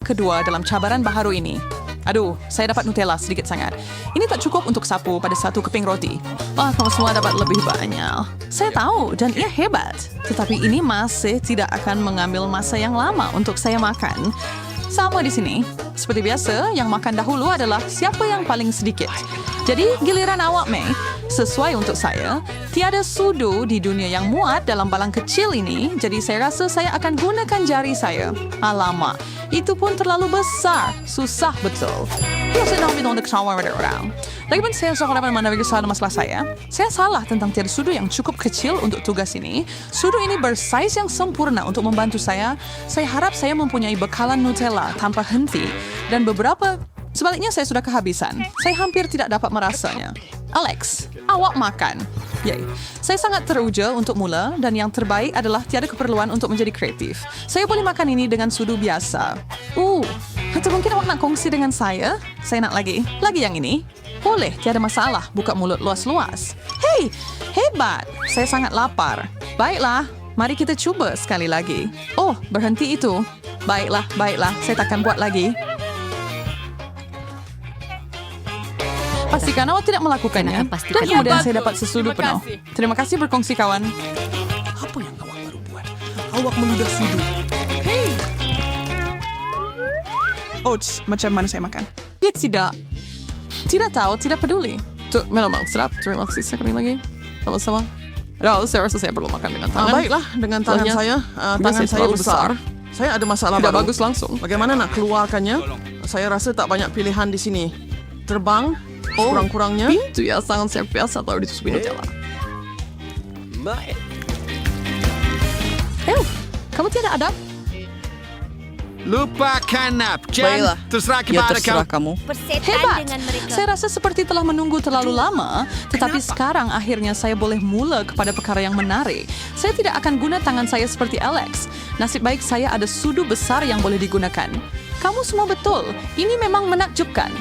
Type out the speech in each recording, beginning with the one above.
kedua dalam cabaran baharu ini. Aduh, saya dapat Nutella sedikit sangat. Ini tak cukup untuk sapu pada satu keping roti. Wah, kamu semua dapat lebih banyak. Saya tahu, dan ia hebat. Tetapi ini masih tidak akan mengambil masa yang lama untuk saya makan. Sama di sini. Seperti biasa, yang makan dahulu adalah siapa yang paling sedikit. Jadi, giliran awak, May. Sesuai untuk saya, tiada sudu di dunia yang muat dalam balang kecil ini, jadi saya rasa saya akan gunakan jari saya. Alamak, itu pun terlalu besar. Susah betul. Biasa nak minum ketawa pada orang. Lagipun saya suka dapat menavigasi masalah saya. Saya salah tentang tiada sudu yang cukup kecil untuk tugas ini. Sudu ini bersaiz yang sempurna untuk membantu saya. Saya harap saya mempunyai bekalan Nutella tanpa henti. Dan beberapa... Sebaliknya saya sudah kehabisan. Saya hampir tidak dapat merasanya. Alex, awak makan. Yay. Saya sangat teruja untuk mula dan yang terbaik adalah tiada keperluan untuk menjadi kreatif. Saya boleh makan ini dengan sudu biasa. Atau mungkin awak nak kongsi dengan saya? Saya nak lagi. Lagi yang ini? Boleh, tiada masalah. Buka mulut luas-luas. Hei, hebat. Saya sangat lapar. Baiklah, mari kita cuba sekali lagi. Oh, berhenti itu. Baiklah. Saya takkan buat lagi. Pastikan awak tidak melakukannya. Dan kemudian saya dapat sesudu penuh. Terima kasih berkongsi, kawan. Apa yang awak baru buat? Awak meludah sudu. Hei. Macam mana saya makan? Dia tidak. Tidak tahu, tidak peduli. Tuh, memang sedap. Terima kasih sekali lagi. Sama-sama. Saya rasa saya perlu makan dengan tangan. Baiklah, dengan tangan saya. Tangan saya besar. Saya ada masalah Tidak baru. bagus langsung. Bagaimana nak keluarkannya? Saya rasa tak banyak pilihan di sini. Terbang, kurang-kurangnya. Pintu ya sangat siap biasa tahu ditutupi Nutella. Kamu tidak ada? Lupakan nap. Baiklah. Terserah Ya kepada terserah kau. kamu. Persetan Hebat. dengan mereka. Saya rasa seperti telah menunggu terlalu lama, tetapi sekarang akhirnya saya boleh mula kepada perkara yang menarik. Saya tidak akan guna tangan saya seperti Alex. Nasib baik saya ada sudu besar yang boleh digunakan. Kamu semua betul. Ini memang menakjubkan.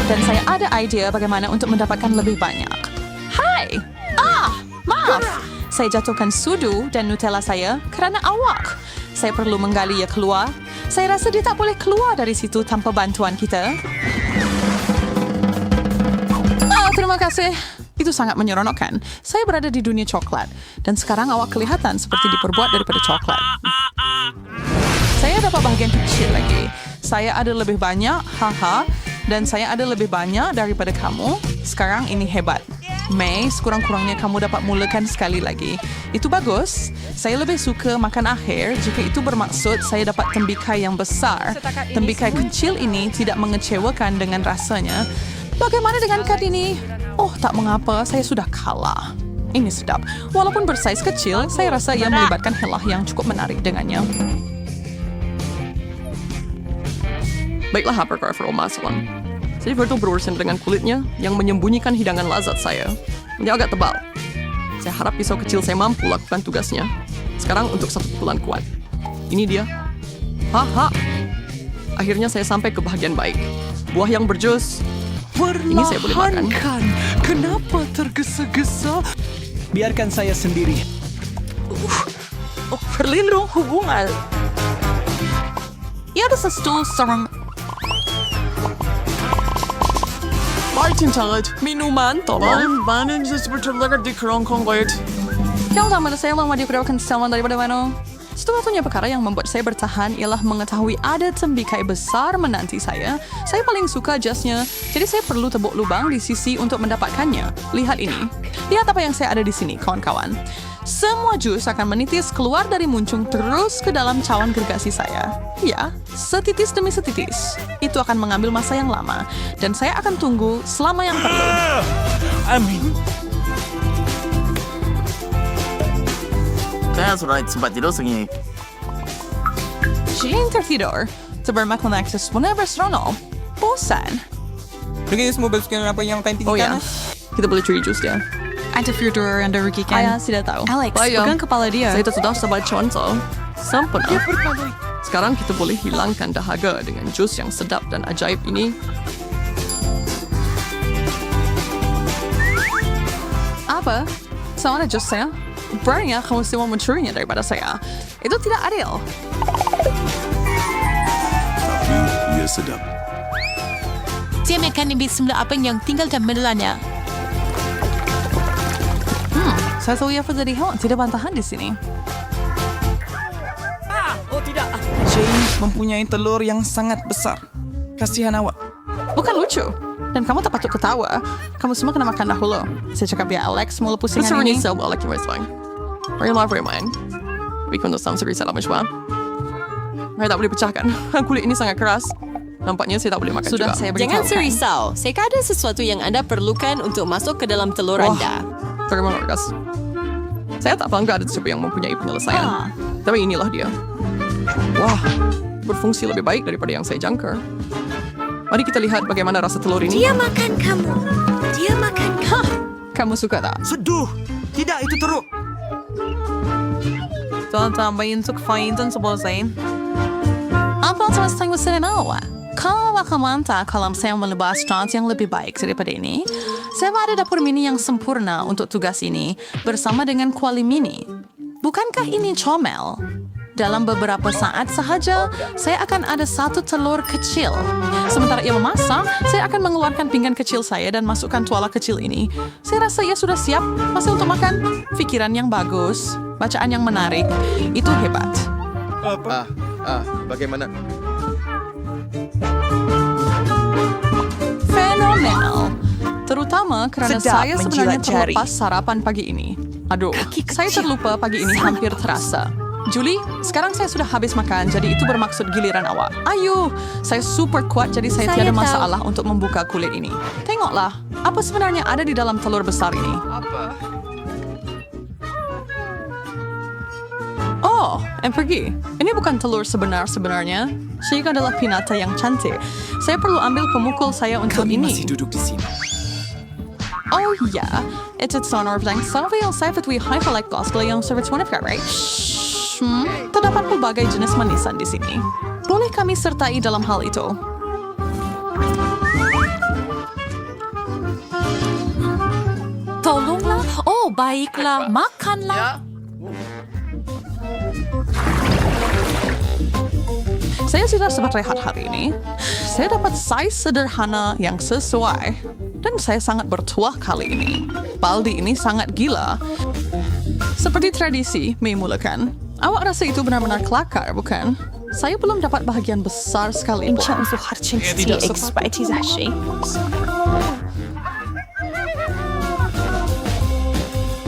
Dan saya ada idea bagaimana untuk mendapatkan lebih banyak. Hai! Maaf. Saya jatuhkan sudu dan Nutella saya kerana awak. Saya perlu menggali ia keluar. Saya rasa dia tak boleh keluar dari situ tanpa bantuan kita. Terima kasih. Itu sangat menyeronokkan. Saya berada di dunia coklat. Dan sekarang awak kelihatan seperti diperbuat daripada coklat. Saya dapat bahagian kecil lagi. Saya ada lebih banyak, haha. Dan saya ada lebih banyak daripada kamu. Sekarang ini hebat. May, sekurang-kurangnya kamu dapat mulakan sekali lagi. Itu bagus. Saya lebih suka makan akhir jika itu bermaksud saya dapat tembikai yang besar. Tembikai kecil ini tidak mengecewakan dengan rasanya. Bagaimana dengan kad ini? Oh, tak mengapa, saya sudah kalah. Ini sedap. Walaupun bersaiz kecil, saya rasa ia melibatkan helah yang cukup menarik dengannya. Baiklah, hypergrapher masalah. Saya berurusan dengan kulitnya yang menyembunyikan hidangan lazat saya. Dia agak tebal. Saya harap pisau kecil saya mampu lakukan tugasnya. Sekarang untuk satu pukulan kuat. Ini dia. Haha. Akhirnya saya sampai ke bahagian baik. Buah yang berjus. Ini saya boleh makan. Kenapa tergesa-gesa? Biarkan saya sendiri. Perlindung hubungan. Ia ada sesuatu serang. Martin Todd, minuman, tolong. Banin seperti lekat di kerongkong bait. Yang sama ada saya lama dikudakan selama daripada mana. Satu-satunya perkara yang membuat saya bertahan ialah mengetahui ada tembikai besar menanti saya. Saya paling suka jasnya, jadi saya perlu tebuk lubang di sisi untuk mendapatkannya. Lihat ini. Lihat apa yang saya ada di sini, kawan-kawan. Semua jus akan menitis keluar dari muncung terus ke dalam cawan gergasi saya. Ya, setitis demi setitis. Itu akan mengambil masa yang lama, dan saya akan tunggu selama yang perlu. Amin. Saya sudah sempat tidur sengit. Jane tertidur. Terbermakan akses whenever seronok. Bosan. Lagi semua bersukan apa yang penting Oh ya, kita boleh curi jus dia. Ada Fyodor yang dirugikan. Saya tidak tahu. Alex, Bayang. pegang kepala dia. Saya itu sudah sebagai contoh. Sempurna. Sekarang kita boleh hilangkan dahaga dengan jus yang sedap dan ajaib ini. Apa? Sama ada jus saya? Beraninya kamu semua mencurinya daripada saya. Itu tidak adil. sedap. Dia makan lebih semula apa yang tinggal dan menelannya. Saya tahu ia jadi hewan tidak bantahan di sini. James mempunyai telur yang sangat besar. Kasihan awak. Bukan lucu. Dan kamu tak patut ketawa. Kamu semua kena makan dahulu. Saya cakap biar Alex mula pusingan Mr. ini. Renee Silva lagi Westlang. Marilah bermain. Bikin untuk sama segera salah mencoba. Saya tak boleh pecahkan. Kulit ini sangat keras. Nampaknya saya tak boleh makan Sudah juga. saya Jangan beritahukan. serisau. Saya ada sesuatu yang anda perlukan untuk masuk ke dalam telur anda. Terima kasih. Saya tak bangga ada siapa yang mempunyai penyelesaian. Tapi inilah dia. Wah, berfungsi lebih baik daripada yang saya jangka. Mari kita lihat bagaimana rasa telur ini. Dia makan kamu. Dia makan kamu. Kamu suka tak? Seduh! Tidak, itu teruk. Don't tambahin untuk faintan seboleh. Apa yang saya tunggu awak? Kalau akan mantap kalau saya melebas restaurant yang lebih baik daripada ini, saya ada dapur mini yang sempurna untuk tugas ini bersama dengan kuali mini. Bukankah ini comel? Dalam beberapa saat sahaja, saya akan ada satu telur kecil. Sementara ia memasak, saya akan mengeluarkan pinggan kecil saya dan masukkan tuala kecil ini. Saya rasa ia sudah siap masih untuk makan. Pikiran yang bagus, bacaan yang menarik, itu hebat. Bagaimana? Fenomenal. Terutama kerana Sedap saya sebenarnya menjilat jari. terlepas sarapan pagi ini. Aduh, saya terlupa pagi ini hampir terasa. Julie, sekarang saya sudah habis makan, jadi itu bermaksud giliran awak. Ayo, saya super kuat, jadi saya Saya tiada tahu. masalah untuk membuka kulit ini. Tengoklah, apa sebenarnya ada di dalam telur besar ini? Oh, pergi. Ini bukan telur sebenarnya. Sheikh adalah pinata yang cantik. Saya perlu ambil pemukul saya untuk Kami ini. masih duduk di sini. Oh ja, het is zo'n overdenk zoveel cijfers wie gelijk gospel yang service one of right? Terdapat pelbagai jenis manisan di sini. Boleh kami sertai dalam hal itu? Tolonglah. Oh, baiklah. Makanlah. Saya sudah sempat rehat hari ini. Saya dapat size sederhana yang sesuai. Dan saya sangat bertuah kali ini. Baldi ini sangat gila. Seperti tradisi, memulakan. Awak rasa itu benar-benar kelakar, bukan? Saya belum dapat bahagian besar sekali. Tidak ekspertisasi.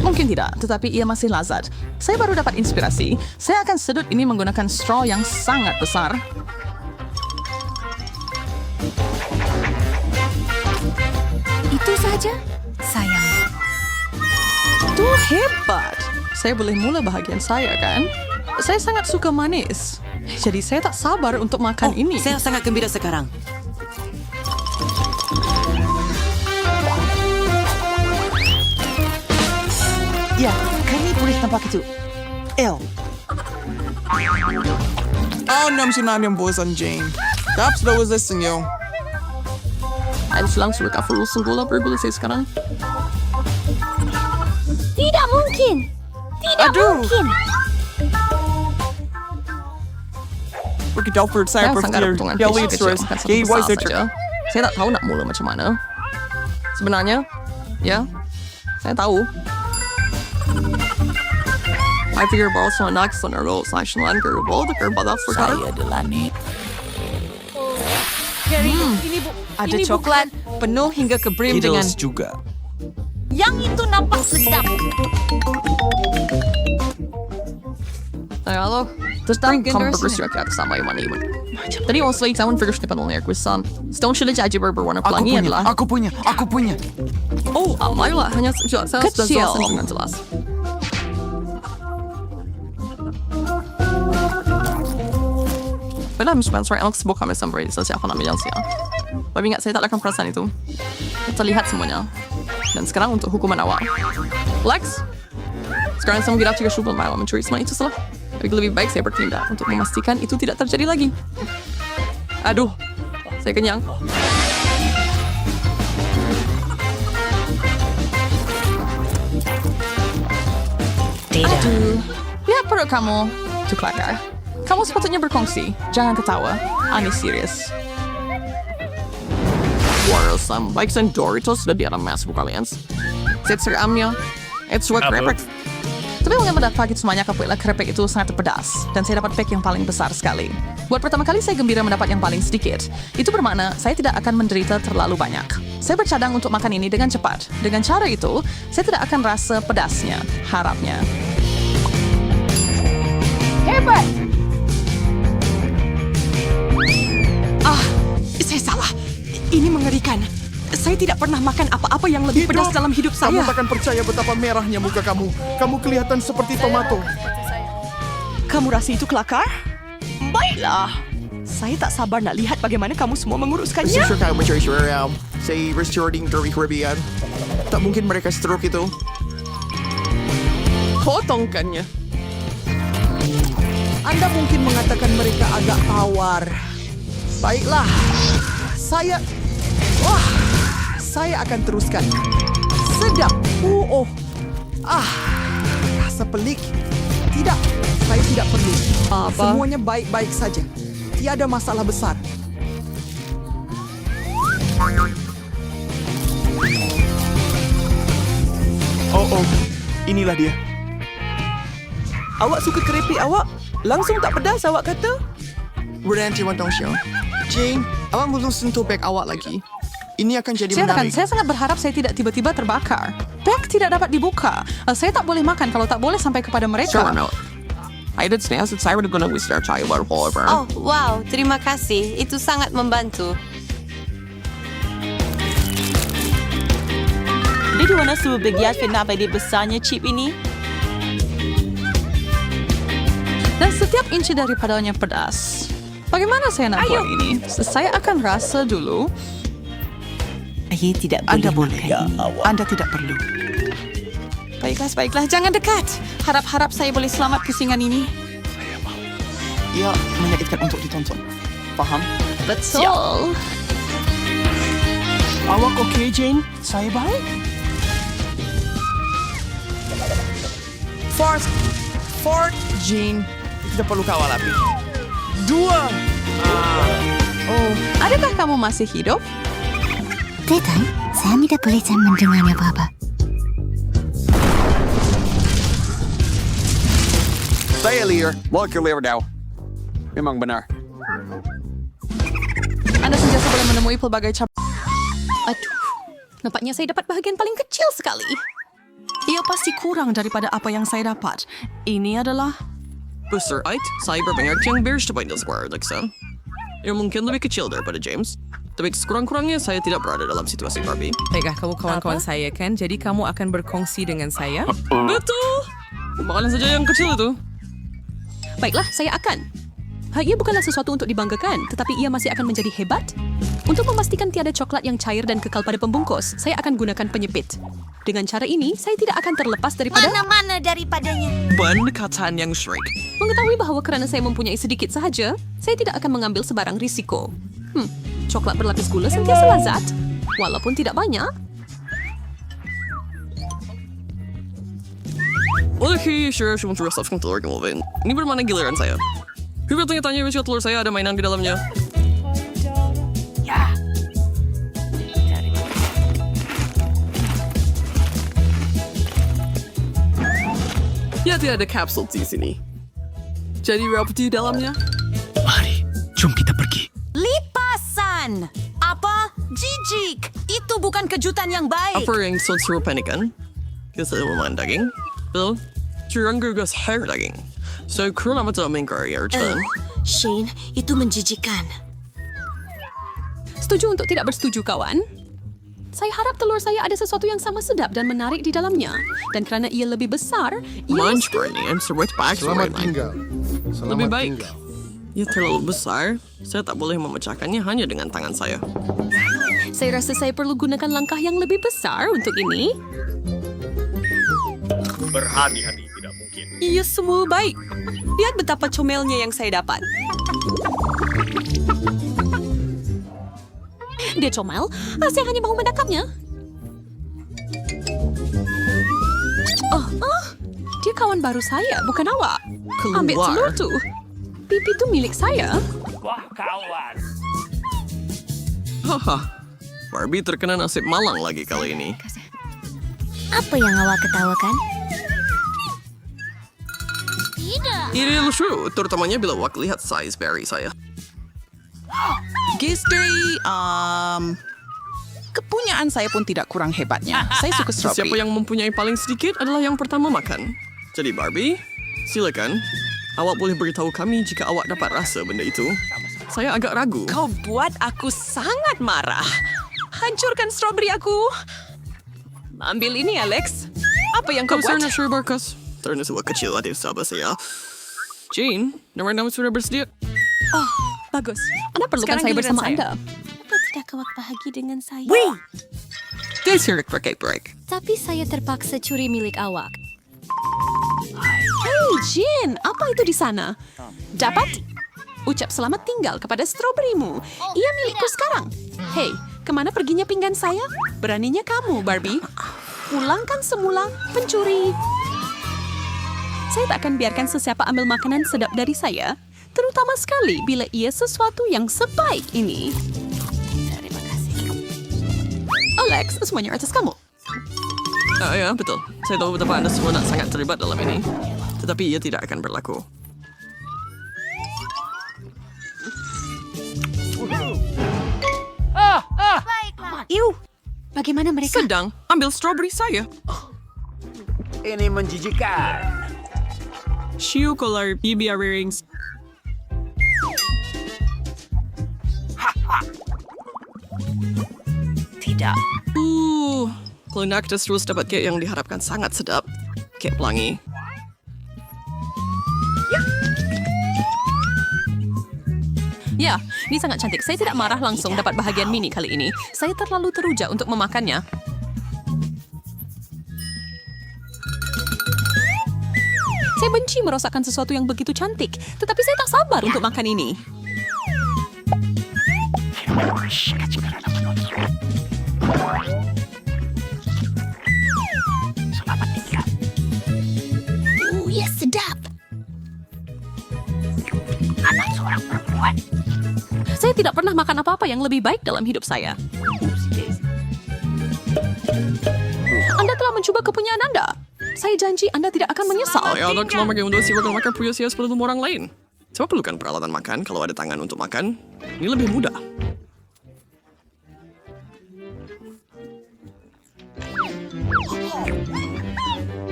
Mungkin tidak, tetapi ia masih lazat. Saya baru dapat inspirasi. Saya akan sedut ini menggunakan straw yang sangat besar. Itu saja? Sayang. Itu hebat. Saya boleh mula bahagian saya, kan? Saya sangat suka manis. Jadi saya tak sabar untuk makan ini. Saya sangat gembira sekarang. Ya, kami boleh nampak itu. El. Nam sinadang bosan, Jane. Dapat sudah listening, yo. Ayos lang, sulit ka full gula bergula saya sekarang. Tidak mungkin. Tidak mungkin. Pergi Delford, saya sangat ada berpikir. potongan Ya, fish lihat kecil, terus. bukan satu Gay besar Weiser. saja. Saya tak tahu nak mula macam mana. Sebenarnya, ya, saya tahu. I figure ball so next on a roll slash langer ball the curve that's for Saya adalah Nek. Ada coklat penuh hingga ke brim dengan... Kiddles juga. Yang itu nampak sedap. Halo, terus dan Kamu berbersih rakyat sama yang mana iman. Tadi orang selai tahun figure snipan oleh aku san. Stone sudah jadi berwarna pelangi adalah. Aku punya. Oh, ayolah hanya saya sudah Kecil. jelasin dengan jelas. Padahal Spencer Alex bukan kami sampai siapa namanya sih. Tapi ingat saya tak lakukan perasaan itu. Terlihat semuanya. Dan sekarang untuk hukuman awal. Lex, sekarang saya mengira 3 malam mencuri semua itu salah. Tapi lebih baik saya bertindak untuk memastikan itu tidak terjadi lagi. Aduh, saya kenyang. Aduh, lihat perut kamu. Itu kelakar. Kamu sepatutnya berkongsi. Jangan ketawa. Ani serius. Warasam, baik sang Doritos sudah di dalam masuk kalian. Set seramnya, it's what keripik. Tapi mengapa pada pagi semuanya kapulah keripik itu sangat pedas dan saya dapat pack yang paling besar sekali. Buat pertama kali saya gembira mendapat yang paling sedikit. Itu bermakna saya tidak akan menderita terlalu banyak. Saya bercadang untuk makan ini dengan cepat. Dengan cara itu, saya tidak akan rasa pedasnya, harapnya. Hebat! Saya salah. Ini mengerikan. Saya tidak pernah makan apa-apa yang lebih pedas dalam hidup Kamu saya. takkan percaya betapa merahnya muka kamu. Kamu kelihatan seperti tomato. Kamu rasa itu kelakar? Baiklah. Saya tak sabar nak lihat bagaimana kamu semua menguruskannya. Susu kamu mencari suara. Saya restoring dari Caribbean. Tak mungkin mereka stroke itu. Potongkannya. Anda mungkin mengatakan mereka agak tawar. Baiklah, saya akan teruskan. Sedap. Rasa pelik. Tidak, saya tidak perlu. Semuanya baik-baik saja. Tiada masalah besar. Oh, inilah dia. Awak suka keripik awak? Langsung tak pedas awak kata? Berhenti Wantong Xiao. Jane, awak belum sentuh beg awak lagi. Ini akan jadi menarik. Saya sangat berharap saya tidak tiba-tiba terbakar. Bag tidak dapat dibuka. Saya tak boleh makan kalau tak boleh sampai kepada mereka. Sure, no. I did snazz that saya gonna waste our child over. Oh, wow. Terima kasih. Itu sangat membantu. Di mana semua bagian kenapa dia besarnya chip ini? Dan setiap inci daripadanya pedas. Bagaimana saya nak buat ini? Saya akan rasa dulu. Saya tidak boleh Anda boleh. makan ini. Anda tidak perlu. Baiklah. Jangan dekat. Harap-harap saya boleh selamat pusingan ini. Ia menyakitkan untuk ditonton. Faham? Betul. Awak okey, Jane? Saya baik. Fort, Jane. Tidak perlu kawal api. 2. Adakah kamu masih hidup? Tidak, saya tidak boleh mendengarnya, Baba. Saya Lear. Walker Leardau. Memang benar. Anda sentiasa boleh menemui pelbagai cabang. Aduh. Nampaknya saya dapat bahagian paling kecil sekali. Ia pasti kurang daripada apa yang saya dapat. Ini adalah... Besar, saya berpengertian yang bersepadan square, Alexa. Yang mungkin lebih kecil daripada James. Tapi sekurang-kurangnya saya tidak berada dalam situasi Barbie. Baiklah, kamu kawan-kawan saya kan? Jadi kamu akan berkongsi dengan saya? Betul! Makanan saja yang kecil itu. Baiklah, saya akan. Ia bukanlah sesuatu untuk dibanggakan, tetapi ia masih akan menjadi hebat. Untuk memastikan tiada coklat yang cair dan kekal pada pembungkus, saya akan gunakan penyepit. Dengan cara ini, saya tidak akan terlepas daripada... Mana-mana daripadanya. Pendekatan yang syrik. Mengetahui bahawa kerana saya mempunyai sedikit sahaja, saya tidak akan mengambil sebarang risiko. Coklat berlapis gula sentiasa lazat, walaupun tidak banyak. Oke, sure, cuma resepkan telur kemudian. Ini bermana giliran saya. Hubert tanya bisa telur saya ada mainan di dalamnya. Ya, tidak ada kapsul di sini. Jadi apa di dalamnya? Mari, jom kita pergi. Lipasan! Apa? Jijik! Itu bukan kejutan yang baik. Apa yang serupa ini kan? Kita makan daging. Betul? Curang gugus hair daging. So, kurang amat dalam mengkari Archman. Shane, itu menjijikan. Setuju untuk tidak bersetuju, kawan? Saya harap telur saya ada sesuatu yang sama sedap dan menarik di dalamnya. Dan kerana ia lebih besar, ia Munch Bernie, I'm so rich back. Selamat tinggal. Lebih baik. Ia terlalu besar. Saya tak boleh memecahkannya hanya dengan tangan saya. Saya rasa saya perlu gunakan langkah yang lebih besar untuk ini. Berhati-hati, tidak mungkin. Ia semua baik. Lihat betapa comelnya yang saya dapat. Dia comel, saya hanya mahu mendakapnya. Dia kawan baru saya, bukan awak. Ambil telur tu. Pipi tu milik saya. Wah, kawan. Haha, Barbie terkena nasib malang lagi kali ini. Apa yang awak ketawakan? Ini lucu, terutamanya bila awak lihat size berry saya. Gistri, kepunyaan saya pun tidak kurang hebatnya. Saya suka Siapa strawberry. yang mempunyai paling sedikit adalah yang pertama makan. Jadi Barbie, silakan. Awak boleh beritahu kami jika awak dapat rasa benda itu. Saya agak ragu. Kau buat aku sangat marah. Hancurkan strawberry aku. Ambil ini, Alex. Apa yang kau buat? Besarnya Sir Barkas. Ternyata kecil adik sahabat saya. Jane, nama sudah bersedia. Bagus. Anda perlukan Sekarang saya giliran bersama saya. Anda. Apa tidak awak bahagia dengan saya? Disirik pakai break. Tapi saya terpaksa curi milik awak. Hey, Jin, apa itu di sana? Dapat? Ucap selamat tinggal kepada stroberimu. Ia milikku sekarang. Hei, kemana perginya pinggan saya? Beraninya kamu, Barbie. Pulangkan semula, pencuri. Saya tak akan biarkan sesiapa ambil makanan sedap dari saya, terutama sekali bila ia sesuatu yang sebaik ini. Terima kasih. Alex, semuanya atas kamu. Ya, betul. Saya tahu betapa Anda semua nak sangat terlibat dalam ini. Tetapi ia tidak akan berlaku. Iu, bagaimana mereka? Sedang ambil strawberry saya. Ini menjijikan. Shiu color BB earrings. Tidak. Kalau nak terus dapat kek yang diharapkan sangat sedap. Kek pelangi. Ya, ini sangat cantik. Saya tidak marah langsung dapat bahagian mini kali ini. Saya terlalu teruja untuk memakannya. Saya benci merosakkan sesuatu yang begitu cantik, tetapi saya tak sabar untuk makan ini. Ya sedap. Anak seorang perempuan. Saya tidak pernah makan apa-apa yang lebih baik dalam hidup saya. Anda telah mencoba kepunyaan Anda. Saya janji Anda tidak akan menyesal. Ya, Anda cuma bagi untuk siapkan makan punya sia sebelum orang lain. Sebab perlukan peralatan makan kalau ada tangan untuk makan. Ini lebih mudah.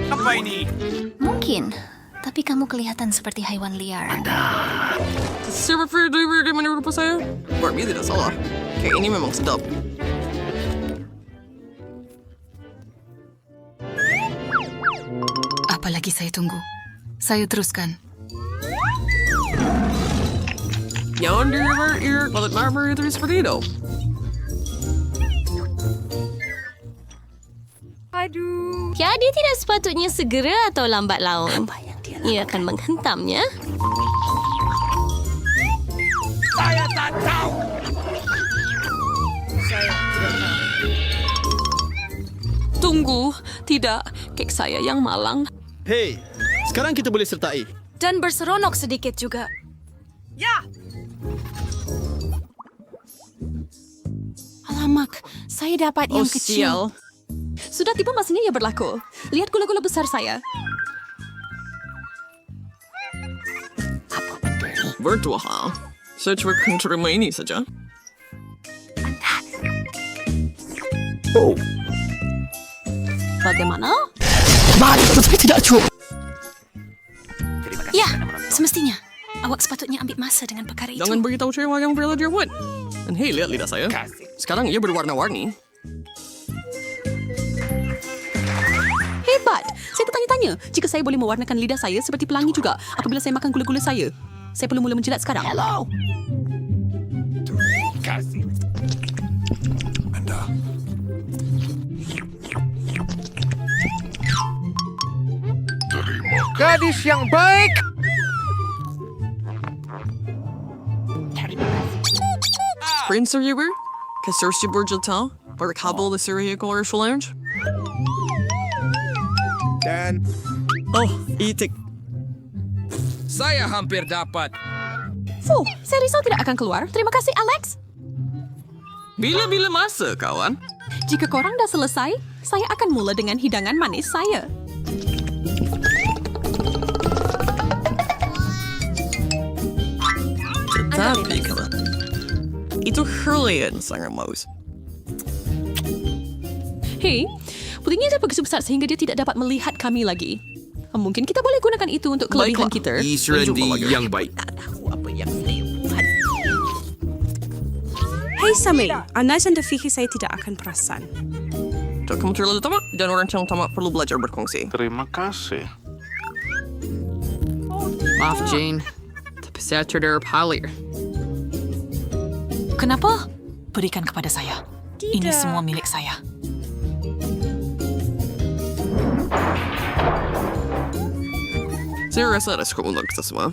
Apa ini? Mungkin, tapi kamu kelihatan seperti hewan liar. Siapa di mana rupa saya? Barbie tidak salah. Kek ini memang sedap. Apalagi saya tunggu. Saya teruskan. Jangan di-ear kalau marmer itu seperti itu. Ya, dia tidak sepatutnya segera atau lambat laun. Ia akan menghentamnya. Saya tak tahu. Tunggu, tidak. Kek saya yang malang. Hei, sekarang kita boleh sertai. Dan berseronok sedikit juga. Alamak, saya dapat yang kecil. Sudah tiba masanya ia berlaku. Lihat gula-gula besar saya. Virtual. Saya cuma akan terima ini saja. Bagaimana? Ya, semestinya. Awak sepatutnya ambil masa dengan perkara itu. Jangan beritahu cewek yang bela dia buat. Dan hei, lihat lidah saya. Sekarang ia berwarna-warni. Hebat. Saya tertanya-tanya jika saya boleh mewarnakan lidah saya seperti pelangi juga apabila saya makan gula-gula saya. Saya perlu mula menjilat sekarang. Hello. Kasih. Anda. Gadis yang baik. Prince River? Kasirsi Burjata? Barkabel the Syria Commercial Lounge? Dan Oh, itik. saya hampir dapat. Fuh, saya risau tidak akan keluar. Terima kasih, Alex. Bila-bila masa, kawan? Jika korang dah selesai, saya akan mula dengan hidangan manis saya. Tetapi, kawan, itu Hurlian sangat maus. Hei, putingnya dia begitu besar sehingga dia tidak dapat melihat kami lagi. Mungkin kita boleh gunakan itu untuk kelebihan kita. Randy yang baik. Hei Samir, anda jangan terfikir saya tidak akan perasan. Tak kamu terlalu tamak dan orang yang tamak perlu belajar berkongsi. Terima kasih. Maaf, Jane. Tapi saya terpalir. Kenapa? Berikan kepada saya. Ini semua milik saya. Saya rasa ada cukup untuk kita semua.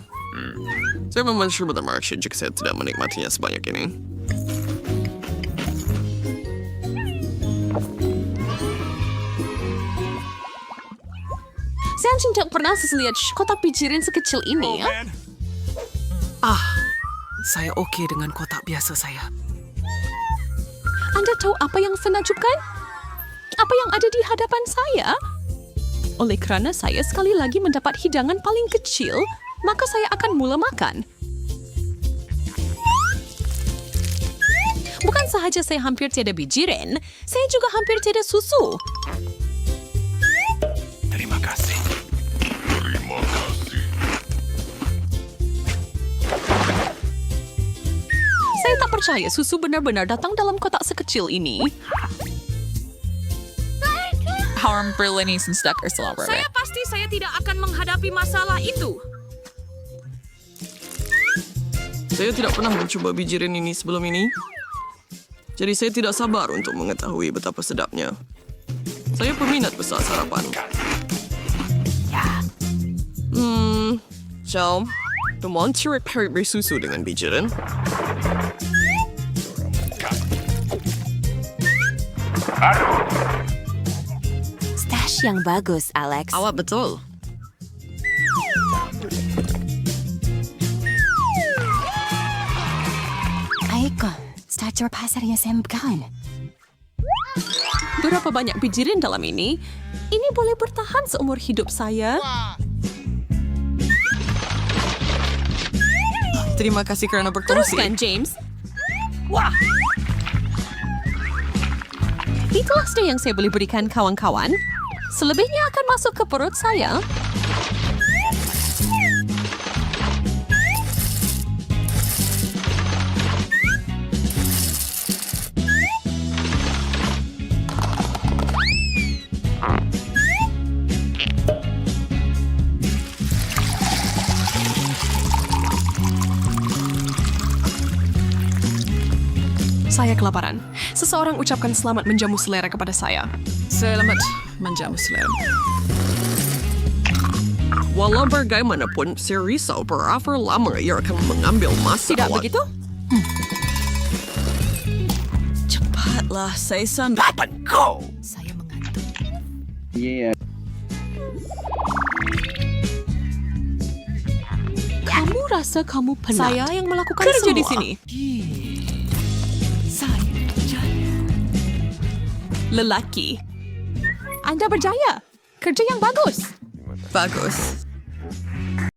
Saya memang serba termaksud jika saya tidak menikmatinya sebanyak ini. Saya tidak pernah lihat kotak pijirin sekecil ini. Ya? Saya oke dengan kotak biasa saya. Anda tahu apa yang menakjubkan? Apa yang ada di hadapan saya? Oleh kerana saya sekali lagi mendapat hidangan paling kecil, maka saya akan mula makan. Bukan sahaja saya hampir tiada bijirin, saya juga hampir tiada susu. Terima kasih. Saya tak percaya susu benar-benar datang dalam kotak sekecil ini. Harm Berlinis and Stucker selalu Saya pasti saya tidak akan menghadapi masalah itu. Saya tidak pernah mencoba bijirin ini sebelum ini. Jadi saya tidak sabar untuk mengetahui betapa sedapnya. Saya peminat besar sarapan. Jom, teman cerit parit bersusu dengan bijirin. Stash yang bagus, Alex. Awak betul. Aiko, starter pasarnya sembukan. Berapa banyak bijirin dalam ini? Ini boleh bertahan seumur hidup saya. Terima kasih kerana berkongsi. Teruskan, James. Itulah saja yang saya boleh berikan kawan-kawan. Selebihnya akan masuk ke perut saya. Saya kelaparan. Seseorang ucapkan selamat menjamu selera kepada saya. Selamat menjamu selera. Walau bagaimanapun, saya risau berapa lama ia akan mengambil masa. Tidak begitu? Cepatlah, saya dapat go. Saya mengantuk. Kamu rasa kamu penat? Saya yang melakukan kerja semua. di sini. Lelaki. Anda berjaya. Kerja yang bagus. Bagus.